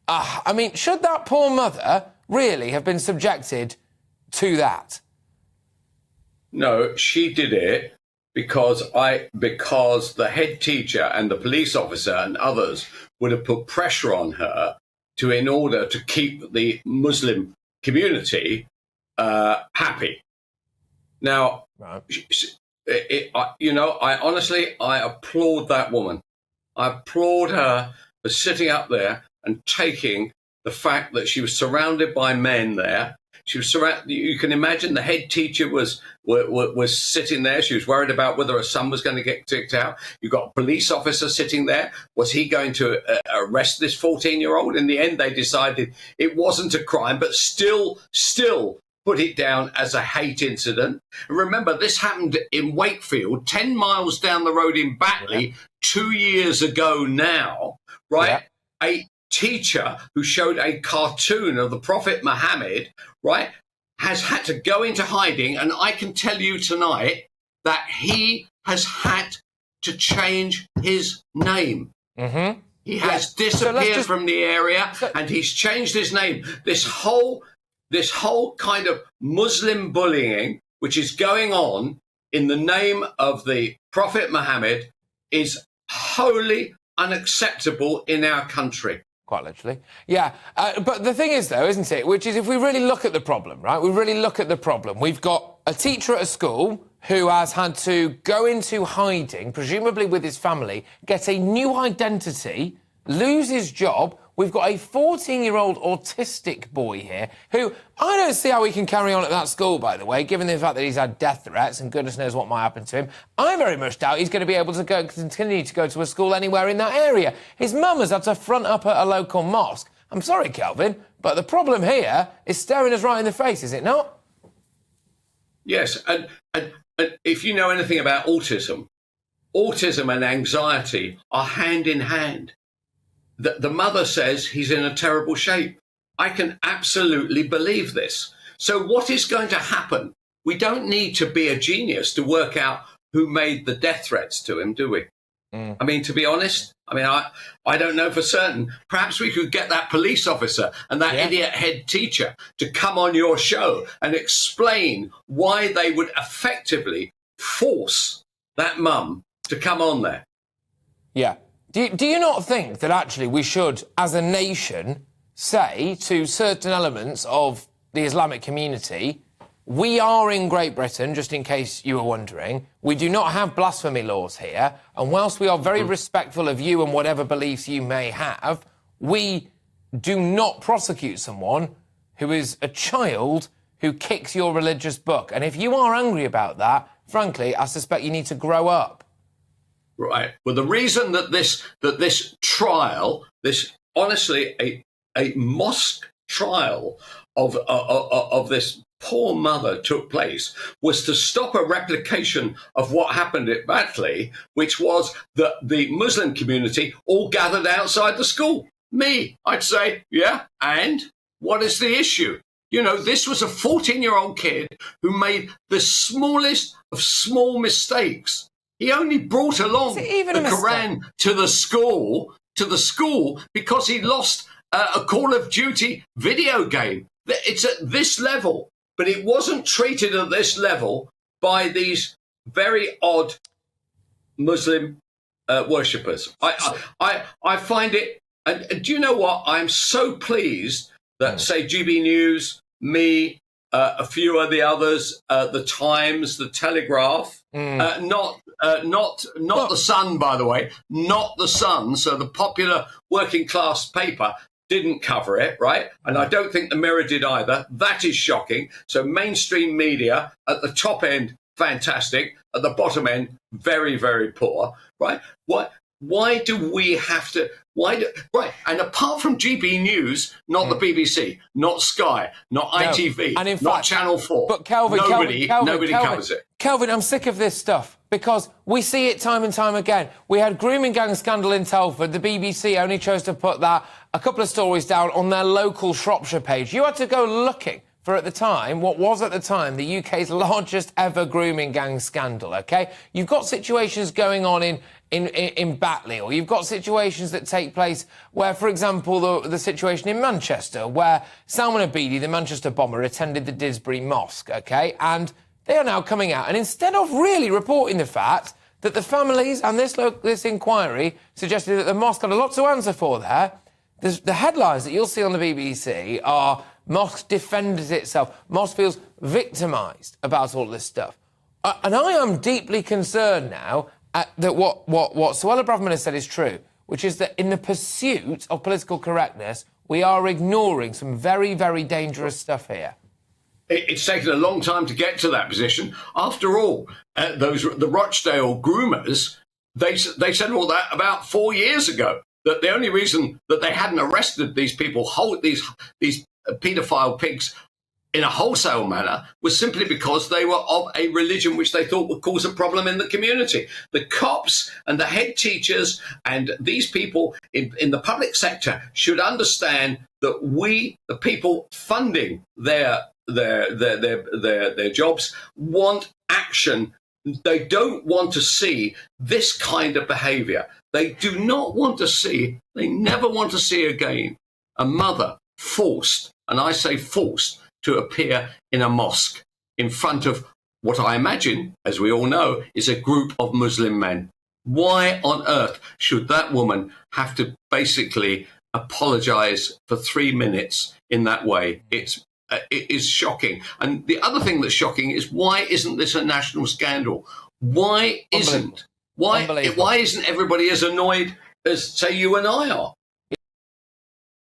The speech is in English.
I mean, should that poor mother really have been subjected to that? No, she did it because the head teacher and the police officer and others would have put pressure on her in order to keep the Muslim community happy. Now, Right. I honestly applaud that woman. I applaud her for sitting up there and taking the fact that she was surrounded by men there. She was surrounded. You can imagine the head teacher was sitting there. She was worried about whether her son was going to get kicked out. You've got a police officer sitting there. Was he going to arrest this 14-year-old? In the end, they decided it wasn't a crime, but still put it down as a hate incident. And remember, this happened in Wakefield, 10 miles down the road in Batley, 2 years ago now, right? Yeah. A teacher who showed a cartoon of the Prophet Muhammad, right, has had to go into hiding. And I can tell you tonight that he has had to change his name. Mm-hmm. He has disappeared from the area and he's changed his name. This whole kind of Muslim bullying, which is going on in the name of the Prophet Muhammad, is wholly unacceptable in our country. Quite literally. Yeah. But the thing is, though, isn't it, which is if we really look at the problem, right, we really look at the problem. We've got a teacher at a school who has had to go into hiding, presumably with his family, get a new identity, lose his job. We've got a 14-year-old autistic boy here who I don't see how he can carry on at that school, by the way, given the fact that he's had death threats and goodness knows what might happen to him. I very much doubt he's going to be able to continue to go to a school anywhere in that area. His mum has had to front up at a local mosque. I'm sorry, Kelvin, but the problem here is staring us right in the face, is it not? Yes, and if you know anything about autism and anxiety are hand in hand. The mother says he's in a terrible shape. I can absolutely believe this. So what is going to happen? We don't need to be a genius to work out who made the death threats to him, do we? I mean, to be honest, I don't know for certain. Perhaps we could get that police officer and that idiot head teacher to come on your show and explain why they would effectively force that mum to come on there. Yeah. Do you not think that actually we should, as a nation, say to certain elements of the Islamic community, we are in Great Britain, just in case you were wondering, we do not have blasphemy laws here, and whilst we are very respectful of you and whatever beliefs you may have, we do not prosecute someone who is a child who kicks your religious book. And if you are angry about that, frankly, I suspect you need to grow up. Right. Well, the reason that this trial, this honestly a mosque trial of this poor mother took place was to stop a replication of what happened at Batley, which was that the Muslim community all gathered outside the school. I'd say, yeah, and what is the issue? You know, this was a 14-year-old kid who made the smallest of small mistakes. He only brought along the Quran to the school because he lost a Call of Duty video game. It's at this level, but it wasn't treated at this level by these very odd Muslim worshippers. I find it, and do you know what? I'm so pleased that, say, GB News, me, a few of the others, the Times, the Telegraph, not the Sun, by the way, not the Sun. So the popular working class paper didn't cover it, right? And I don't think the Mirror did either. That is shocking. So mainstream media at the top end, fantastic. At the bottom end, very, very poor, right? Why do we have to? Right? And apart from GB News, not the BBC, not Sky, not ITV, and in not fact, Channel 4, but Kelvin, nobody covers it. Kelvin, I'm sick of this stuff because we see it time and time again. We had grooming gang scandal in Telford. The BBC only chose to put a couple of stories down on their local Shropshire page. You had to go looking for, at the time, what was at the time the UK's largest ever grooming gang scandal, OK? You've got situations going on in Batley, or you've got situations that take place where, for example, the situation in Manchester, where Salman Abedi, the Manchester bomber, attended the Disbury Mosque, OK? And they are now coming out, and instead of really reporting the fact that the families and this inquiry suggested that the mosque had a lot to answer for there, the headlines that you'll see on the BBC are mosque defended itself, mosque feels victimised about all this stuff. And I am deeply concerned now that what Suella Braverman has said is true, which is that in the pursuit of political correctness, we are ignoring some very, very dangerous stuff here. It's taken a long time to get to that position. After all, the Rochdale groomers, they said all that about 4 years ago. That the only reason that they hadn't arrested these people, these paedophile pigs, in a wholesale manner was simply because they were of a religion which they thought would cause a problem in the community. The cops and the head teachers and these people in the public sector should understand that we, the people funding their jobs, want action. They don't want to see this kind of behaviour. They do not want to see, they never want to see again, a mother forced, and I say forced, to appear in a mosque in front of what I imagine, as we all know, is a group of Muslim men. Why on earth should that woman have to basically apologise for 3 minutes in that way? It is shocking. And the other thing that's shocking is, why isn't this a national scandal? Why isn't everybody as annoyed as, say, you and I are?